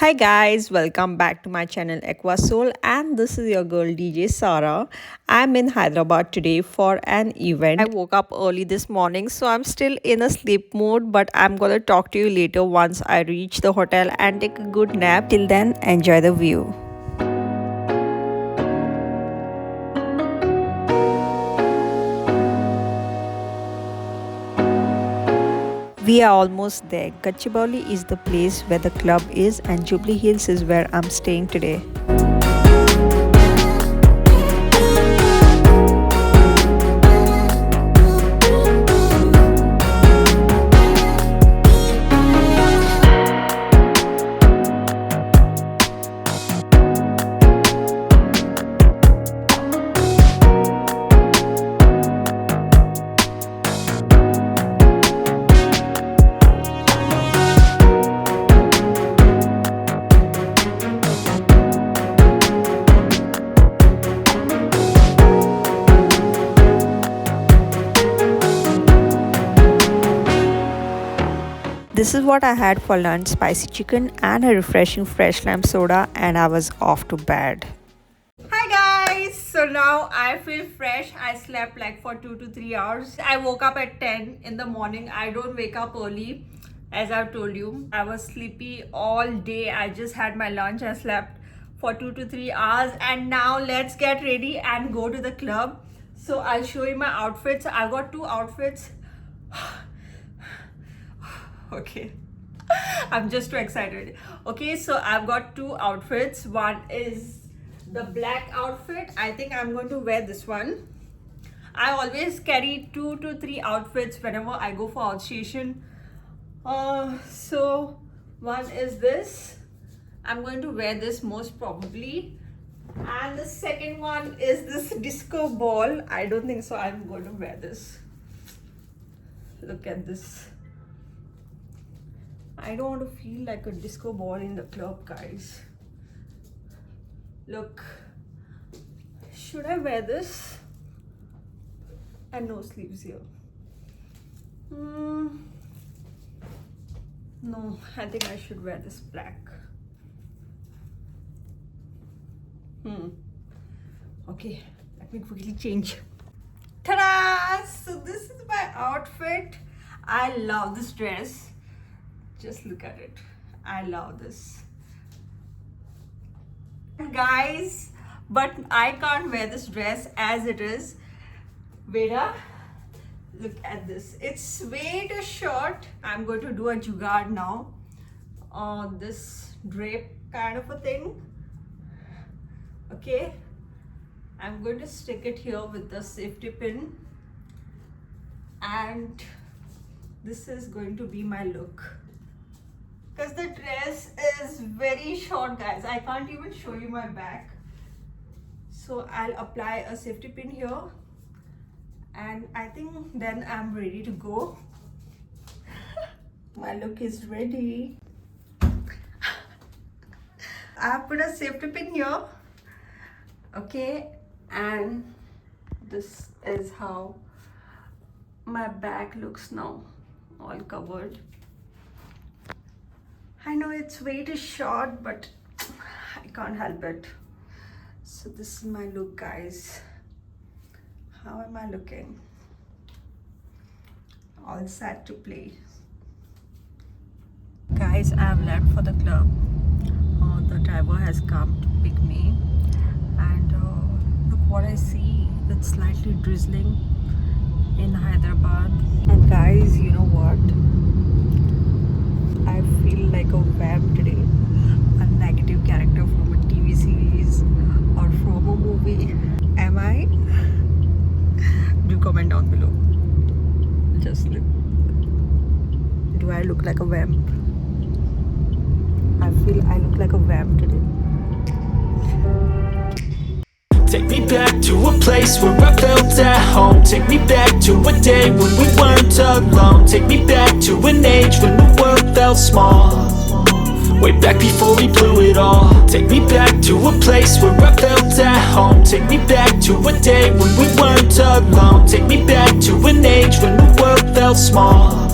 Hi guys, welcome back to my channel Aqua Soul, and this is your girl DJ Sara. I'm in Hyderabad today for an event. I woke up early this morning, so I'm still in a sleep mode, but I'm gonna talk to you later once I reach the hotel and take a good nap. Till then, enjoy the view. We are almost there. Gachibowli is the place where the club is, and Jubilee Hills is where I'm staying today. This is what I had for lunch: spicy chicken and a refreshing fresh lime soda, and I was off to bed. Hi guys! So now I feel fresh. I slept like for 2 to 3 hours. I woke up at 10 in the morning. I don't wake up early, as I've told you. I was sleepy all day. I just had my lunch and slept for 2 to 3 hours. And now let's get ready and go to the club. So I'll show you my outfits. I got two outfits. Okay. I'm just too excited. Okay, so I've got two outfits. One is the black outfit. I think I'm going to wear this one. I always carry 2 to 3 outfits whenever I go for outstation. So one is this. I'm going to wear this most probably. And the second one is this disco ball. I don't think so. I'm going to wear this. Look at this. I don't want to feel like a disco ball in the club, guys. Look. Should I wear this? And no sleeves here. No, I think I should wear this black. Okay, let me quickly change. Ta-da! So this is my outfit. I love this dress. Just look at it. I love this. Guys, but I can't wear this dress as it is. Veda, look at this. It's way too short. I'm going to do a jugaad now on this drape kind of a thing. Okay. I'm going to stick it here with the safety pin. And this is going to be my look. Because the dress is very short, guys. I can't even show you my back. So I'll apply a safety pin here. And I think then I'm ready to go. My look is ready. I put a safety pin here. Okay. And this is how my back looks now. All covered. I know it's way too short, but I can't help it. So this is my look, guys. How am I looking? All set to play. Guys, I've left for the club. The driver has come to pick me. And look what I see. It's slightly drizzling in Hyderabad. And guys, you know what? I feel like a vamp today, a negative character from a TV series or from a movie. Am I? Do comment down below. Just look. Do I look like a vamp? I feel I look like a vamp today. Take me back to a place where I felt at home. Take me back to a day when we weren't alone. Take me back to an age when the world felt small. Way back before we blew it all. Take me back to a place where I felt at home. Take me back to a day when we weren't alone. Take me back to an age when the world felt small.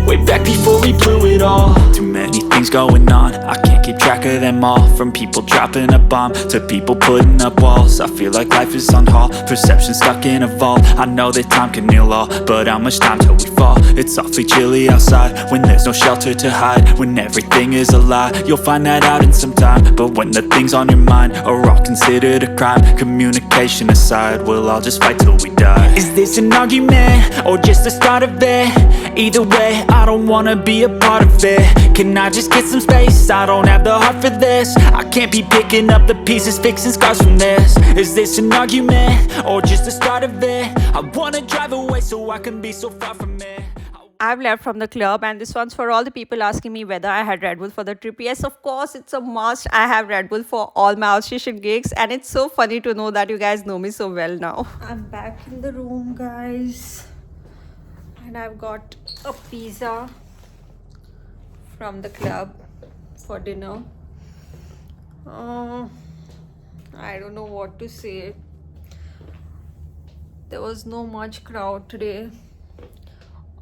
way back before we blew it all. Too many things going on, I can't keep track of them all. From people dropping a bomb to people putting up walls. I feel like life is on hold, perception stuck in a vault. I know that time can heal all, but how much time till we fall? It's awfully chilly outside when there's no shelter to hide. When everything is a lie, you'll find that out in some time. But when the things on your mind are all considered a crime, communication aside, we'll all just fight till we die. Is this an argument or just the start of it? Either way, I don't wanna be a part of it. Can I just get some space? I don't have the heart for this. I can't be picking up the pieces, fixing scars from this. Is this an argument or just the start of it? I wanna drive away so I can be so far from it. I've left from the club, and this one's for all the people asking me whether I had Red Bull for the trip. Yes, of course, it's a must. I have Red Bull for all my outstation gigs, and it's so funny to know that you guys know me so well now. I'm back in the room, guys, and I've got a pizza from the club for dinner. I don't know what to say. There was no much crowd today,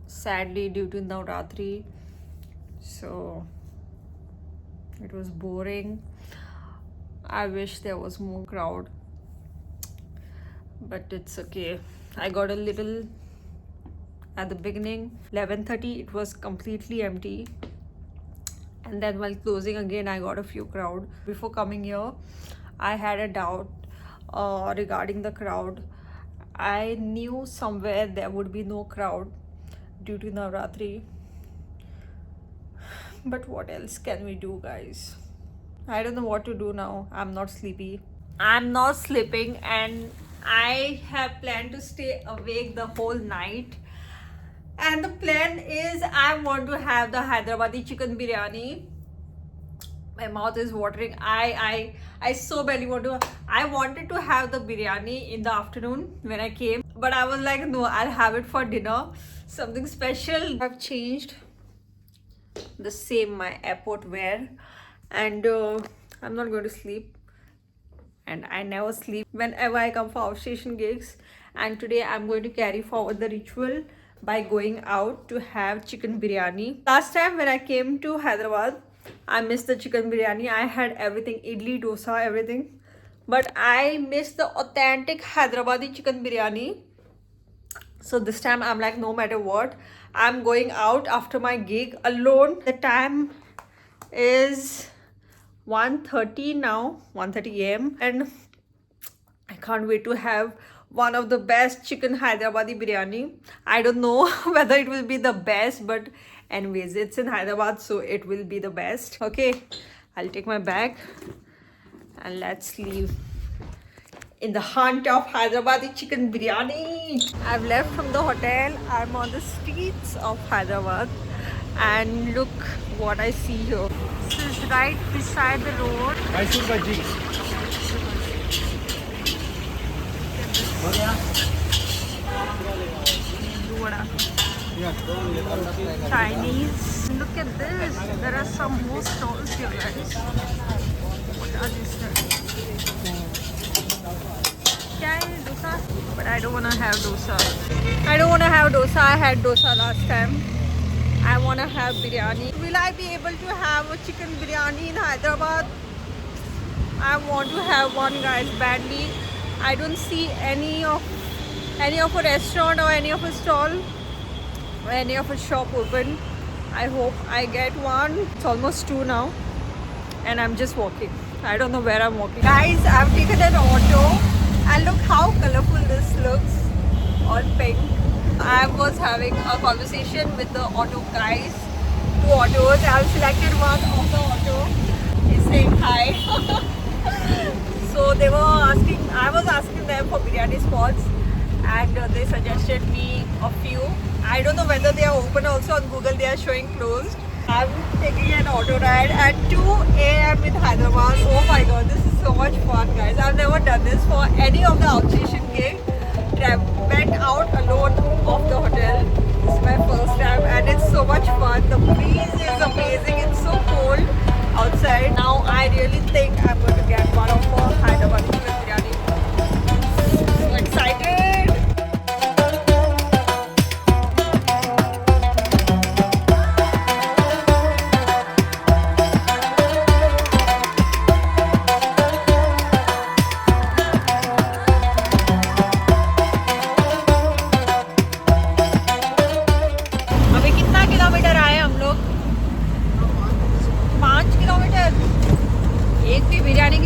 sadly, due to Navratri, so it was boring. I wish there was more crowd, but it's okay. I got a little at the beginning. 11:30 it was completely empty, and then while closing again I got a few crowd. Before coming here I had a doubt regarding the crowd. I knew somewhere there would be no crowd due to Navratri, but what else can we do, guys? I don't know what to do now. I'm not sleepy. I'm not sleeping, and I have planned to stay awake the whole night. And the plan is I want to have the Hyderabadi chicken biryani. My mouth is watering. I so badly want to. I wanted to have the biryani in the afternoon when I came, but I was like, no, I'll have it for dinner. Something special. I've changed the same my airport wear, and I'm not going to sleep. And I never sleep whenever I come for outstation gigs. And today I'm going to carry forward the ritual by going out to have chicken biryani. Last time when I came to Hyderabad, I missed the chicken biryani. I had everything, idli, dosa, everything. But I missed the authentic Hyderabadi chicken biryani. So this time I'm like, no matter what, I'm going out after my gig alone. The time is 1:30 now, 1:30 a.m. and I can't wait to have one of the best chicken Hyderabadi biryani. I don't know whether it will be the best, but anyways, it's in Hyderabad, so it will be the best. Okay, I'll take my bag and let's leave in the hunt of Hyderabadi chicken biryani. I've left from the hotel. I'm on the streets of Hyderabad, and look what I see here. This is right beside the road. Mysore bhaji. Chinese. Look at this. There are some more stalls here, guys. What are these things? Kya hai dosa? But I don't want to have dosa. I don't want to have dosa. I had dosa last time. I want to have biryani. Will I be able to have a chicken biryani in Hyderabad? I want to have one, guys, badly. I don't see any of a restaurant or any of a stall or any of a shop open. I hope I get one. It's almost 2 now and I'm just walking. I don't know where I'm walking. Guys, I've taken an auto and look how colorful this looks, all pink. I was having a conversation with the auto guys, 2 autos. I've selected one of the auto. He's saying hi. So they were asking, I was asking them for biryani spots, and they suggested me a few. I don't know whether they are open also. On Google they are showing closed. I'm taking an auto ride at 2 a.m. in Hyderabad. Oh my god, this is so much fun, guys. I've never done this for any of the outstation gigs. Went out alone of the hotel. This is my first time and it's so much fun. The breeze is amazing. It's so cold outside. Now I really think I'm going to get one of more Hyderabadi chicken biryani. So excited!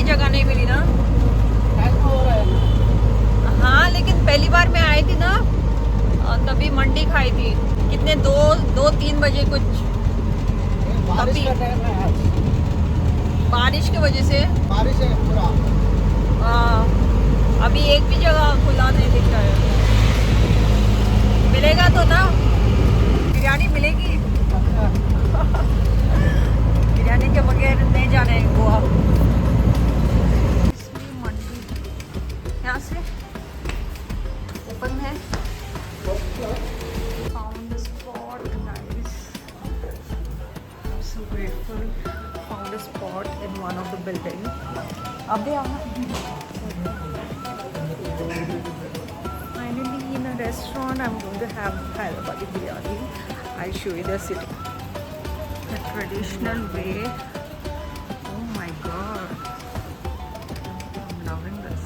जगह नहीं मिली ना। हाँ लेकिन पहली बार मैं आई थी ना तभी मंडी खाई थी। कितने 2-3 बजे कुछ। बारिश का टाइम है आज। बारिश की वजह से बारिश है पूरा। अभी एक भी जगह खुला नहीं दिख रहा है। मिलेगा तो ना, बिरयानी मिलेगी। बिरयानी के बगैर नहीं जाने गोवा। मंडी यहाँ से ओपन है। Found the spot, nice. I'm so grateful. Found a spot in one of the building. अब भी आना। Finally in a restaurant, I'm going to have Hyderabadi biryani. I'll show you the city. The traditional way. Oh my god. I'm loving this.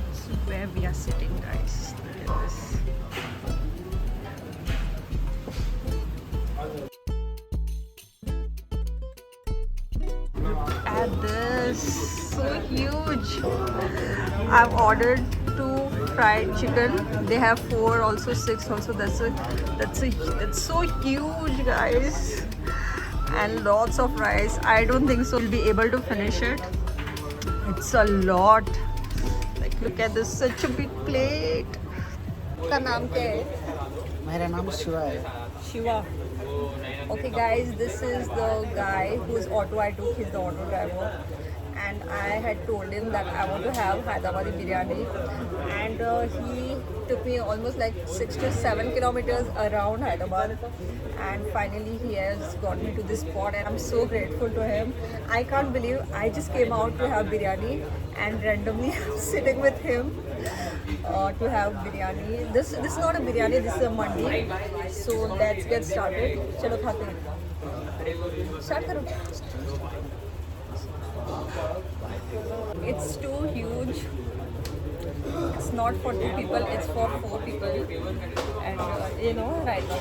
This is where we are sitting, guys. Look at this. At this, so huge. I've ordered 2 fried chicken. They have 4 also, 6 also. That's so huge, guys. And lots of rice. I don't think so we'll be able to finish it. It's a lot. Like look at this, such a big plate. Ka naam kya hai? मेरा नाम शिवा है। Shiva. Okay guys, this is the guy whose auto I took. He's the auto driver, and I had told him that I want to have Hyderabadi biryani, and he took me almost like 6 to 7 kilometers around Hyderabad, and finally he has got me to this spot, and I'm so grateful to him. I can't believe I just came out to have biryani, and randomly I'm sitting with him to have biryani. This is not a biryani, this is a mandi. So let's get started. Chalo khate hain. Start karo. It's too huge. It's not for 2 people, it's for 4 people. And you know, right now.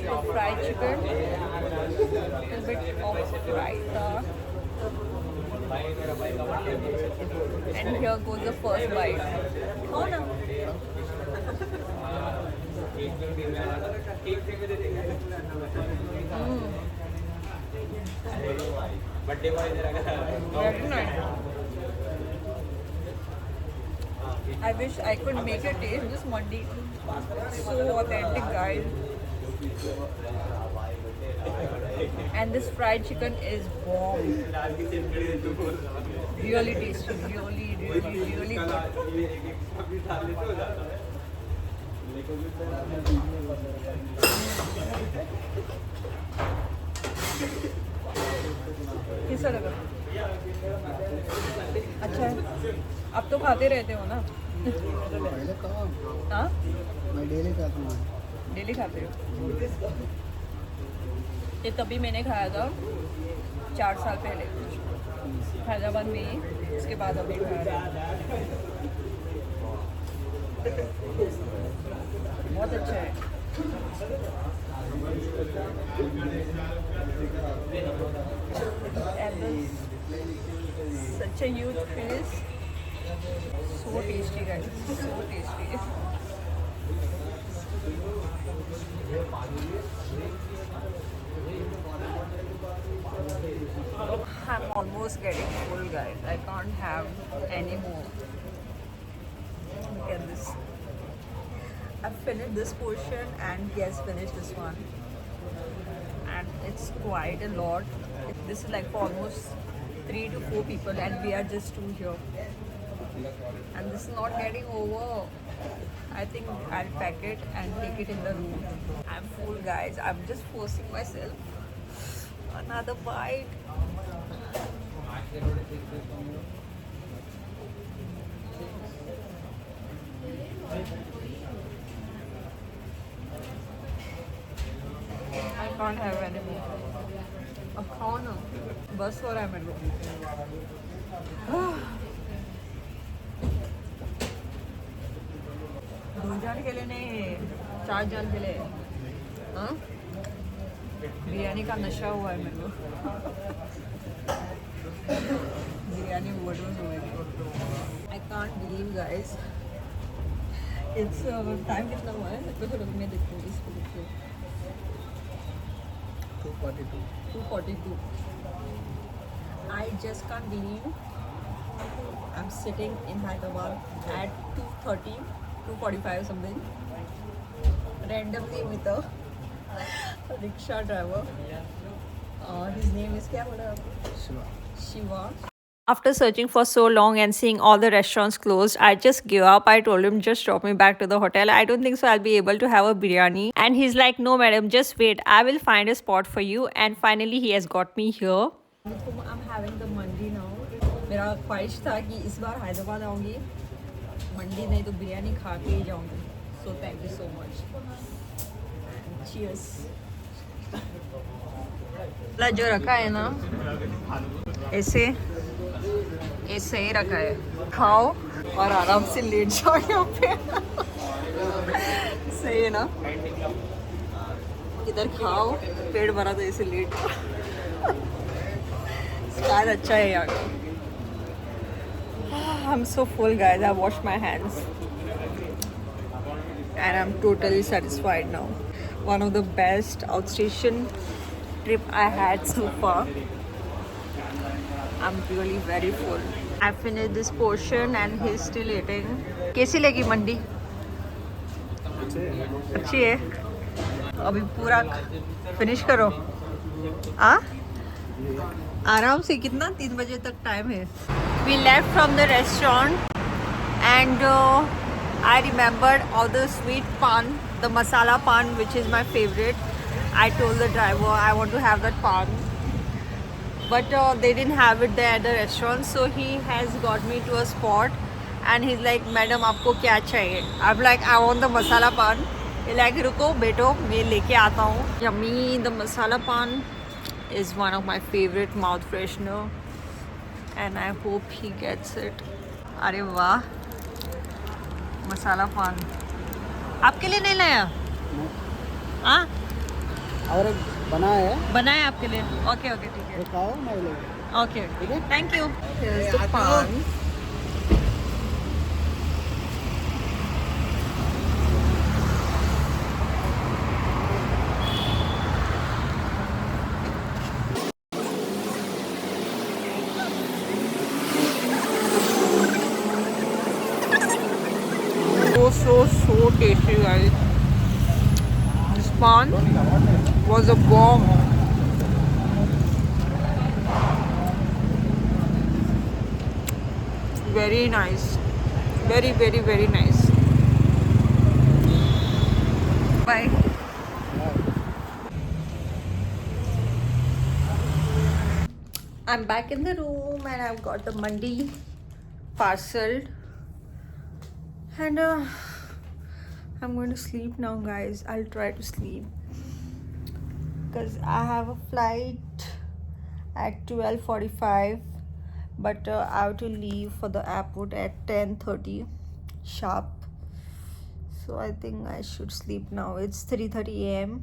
So fried chicken, a little bit of raita. And here goes the first bite. Oh no. Very nice. I wish I could make it taste this mandi. So authentic, guys. And this fried chicken is bomb. Really tasty, really good. कैसा लगा? अच्छा है। आप तो खाते रहते हो ना? पहले कहाँ? हाँ? मैं डेली खाता हूँ। डेली खाते हो? ये तभी मैंने खाया था 4 साल पहले हैदराबाद में ही। इसके बाद अभी खाया था। बहुत अच्छा है। And this such a huge piece. So tasty, guys. So tasty. I'm almost getting full, guys. I can't have any more. Look at this. I've finished this portion and he has finished this one. And it's quite a lot. This is like for almost 3 to 4 people and we are just 2 here. And this is not getting over. I think I'll pack it and take it in the room. I'm full, guys. I'm just forcing myself. Another bite. I can't have any more. अब खाओ ना, बस हो रहा है मेरे को। जन के लिए नहीं है, 4 जन के लिए। हाँ, बिरयानी का नशा हुआ है मेरे को। बिरयानी overdose हो गई। I can't believe guys. It's time कितना हुआ है? तो मैं देखूँ इसको देखिए। 242. 2:42. I just can't believe I'm sitting in Hyderabad at 2:30, 2:45 something, randomly with a rickshaw driver. His name is क्या बोला आपने? Shiva. Shiva. After searching for so long and seeing all the restaurants closed, I just gave up. I told him just drop me back to the hotel. I don't think so I'll be able to have a biryani. And he's like, no madam, just wait. I will find a spot for you. And finally he has got me here. I'm having the mandi now. मेरा ख्वाहिश था कि इस बार हैदराबाद आऊँगी, मंडी नहीं तो बिरयानी खा के ही जाऊँगी. So thank you so much. Cheers. जो रखा है ना, ऐसे ही रखा है. खाओ और आराम से लेट जाओ यहाँ पे. सही है ना? इधर खाओ, पेट भरा तो ऐसे लेट जाओ. स्वाद अच्छा है यहाँ का. I'm so full guys. I washed my hands and I'm totally satisfied now. One of the best outstation trip I had so far. I'm really very full. I finished this portion and he's still eating. कैसी लगी मंडी? अच्छी है. अभी पूरा finish करो. हाँ? आराम से. कितना? 3 बजे तक टाइम है. We left from the restaurant and I remembered all the sweet pan, the masala pan, which is my favorite. I told the driver I want to have that pan, but they didn't have it there at the restaurant, so he has got me to a spot and he's like, madam आपको क्या चाहिए? I'm like, I want the masala pan. He's like, रुको बेटो मैं लेके आता हूँ. Yummy. The masala pan is one of my favorite mouth freshener and I hope he gets it. अरे वाह, मसाला पान आपके लिए नहीं लाया? हाँ, और एक बना है. बनाए आपके लिए. ओके ओके ठीक है. वो खाओ मैं ले. Okay thank you. Here's the pan. So tasty guys. This pan was a bomb. Very nice. Very nice. Bye. I'm back in the room and I've got the mandi parceled. And I'm going to sleep now guys. I'll try to sleep because I have a flight at 12:45, but I have to leave for the airport at 10:30 sharp, so I think I should sleep now. It's 3:30 a.m.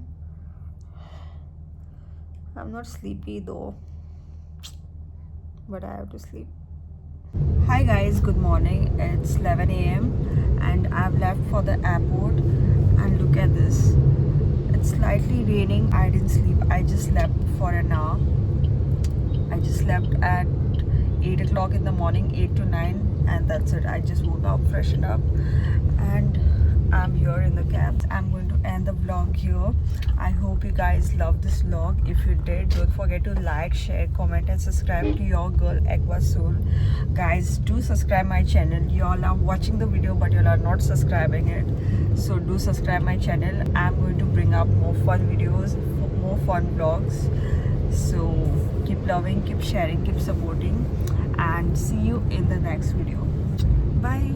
I'm not sleepy though, but I have to sleep. Hi guys, good morning. It's 11 a.m. and I've left for the airport and look at this. It's slightly raining. I didn't sleep. I just slept for an hour. I just slept at 8 o'clock in the morning, 8 to 9, and that's it. I just woke up, freshened up, and I'm here in the cab. I'm going to end the vlog here. I hope you guys loved this vlog. If you did, don't forget to like, share, comment and subscribe to your girl Aqua Soul. Guys, do subscribe my channel. Y'all are watching the video but y'all are not subscribing it, so do subscribe my channel. I'm going to bring up more fun videos, more fun vlogs, so keep loving, keep sharing, keep supporting, and see you in the next video. Bye.